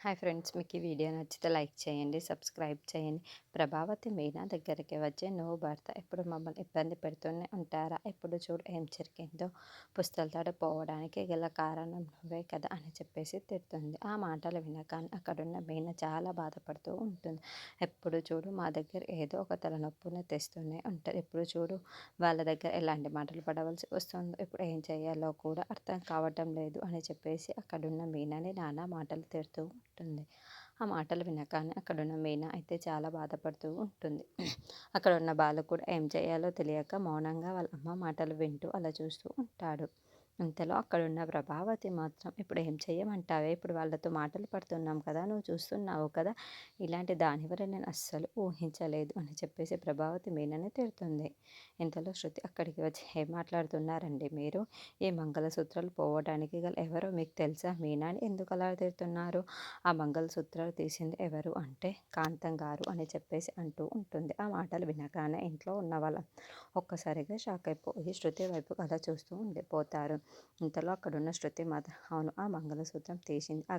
Hi friends, మీకు ఈ video నచ్చితే లైక్ చేయండి, సబ్స్క్రైబ్ చేయండి. ప్రభావతి మీనా దగ్గరికి వచ్చి, నువ్వు భర్త ఎప్పుడు మమ్మల్ని ఇబ్బంది పెడుతూనే ఉంటారా? ఎప్పుడు చూడు ఏం జరిగిందో, పుస్తలతాడు పోవడానికి గల కారణం నువ్వే కదా అని చెప్పేసి తిడుతుంది. ఆ మాటలు వినగానే అక్కడున్న మీనా చాలా బాధపడుతూ ఉంటుంది. ఎప్పుడు చూడు మా దగ్గర ఏదో ఒక తలనొప్పిని తెస్తూనే ఉంటుంది. ఎప్పుడు చూడు వాళ్ళ దగ్గర ఎలాంటి మాటలు పడవలసి వస్తుందో, ఇప్పుడు ఏం చేయాలో కూడా అర్థం కావటం లేదు అని చెప్పేసి అక్కడున్న మీనాని నానా మాటలు తిడుతూ ఉంటుంది. ఆ మాటలు వినగానే అక్కడున్న మీనా అయితే చాలా బాధపడుతూ ఉంటుంది. అక్కడ ఉన్న బాలు కూడా ఏం చేయాలో తెలియక మౌనంగా వాళ్ళ అమ్మ మాటలు వింటూ అలా చూస్తూ ఉంటాడు. ఇంతలో అక్కడున్న ప్రభావతి మాత్రం, ఇప్పుడు ఏం చేయమంటావే, ఇప్పుడు వాళ్ళతో మాటలు పడుతున్నాం కదా, నువ్వు చూస్తున్నావు కదా, ఇలాంటి దానివల్ల నేను అస్సలు ఊహించలేదు అని చెప్పేసి ప్రభావతి మీనని తిడుతుంది. ఇంతలో శృతి అక్కడికి వచ్చి, ఏం మాట్లాడుతున్నారండి మీరు? ఈ మంగళసూత్రాలు పోవడానికి గల ఎవరో మీకు తెలుసా? మీనాని ఎందుకు అలా తిడుతున్నారు? ఆ మంగళసూత్రాలు తీసింది ఎవరు అంటే కాంతం గారు అని చెప్పేసి అంటూ ఉంటుంది. ఆ మాటలు వినగానే ఇంట్లో ఉన్న వాళ్ళ ఒక్కసారిగా షాక్ అయిపోయి శృతి వైపు అలా చూస్తూ ఉండిపోతారు. ఇంతలో అక్కడున్న శృతి మాత్రం, అవును, ఆ మంగళసూత్రం తీసింది ఆ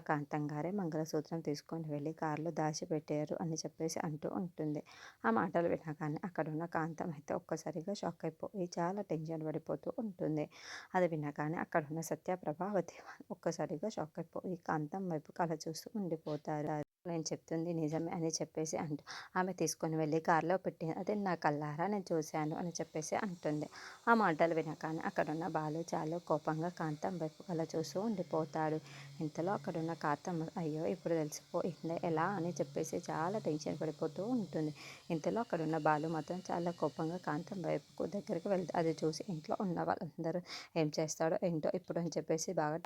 కాంతం గారే మంగళసూత్రం తీసుకొని వెళ్ళి కారులో దాచిపెట్టారు అని చెప్పేసి అంటూ ఉంటుంది. ఆ మాటలు వినగానే అక్కడున్న కాంతం అయితే ఒక్కసారిగా షాక్ అయిపోయి చాలా టెన్షన్ పడిపోతూ ఉంటుంది. అది వినగానే అక్కడున్న సత్య, ప్రభావతి ఒక్కసారిగా షాక్ అయిపోయి కాంతం వైపు కల చూస్తూ ఉండిపోతారు. నేను చెప్తుంది నిజమే అని చెప్పేసి ఆమె తీసుకొని వెళ్ళి కారులో పెట్టింది, అదే నా కళ్ళారా నేను చూశాను అని చెప్పేసి అంటుంది. ఆ మాటలు వినగానే అక్కడున్న బాలు చాలా కోపంగా కాంతం వైపు అలా చూస్తూ ఉండిపోతాడు. ఇంతలో అక్కడున్న కాంతం, అయ్యో ఇప్పుడు తెలిసిపోయిందే ఎలా అని చెప్పేసి చాలా టెన్షన్ పడిపోతూ ఉంటుంది. ఇంతలో అక్కడున్న బాలు మాత్రం చాలా కోపంగా కాంతం వైపుకు దగ్గరికి వెళ్తాడు. అది చూసి ఇంట్లో ఉన్న వాళ్ళందరూ ఏం చేస్తాడో ఏంటో ఇప్పుడు అని చెప్పేసి బాగా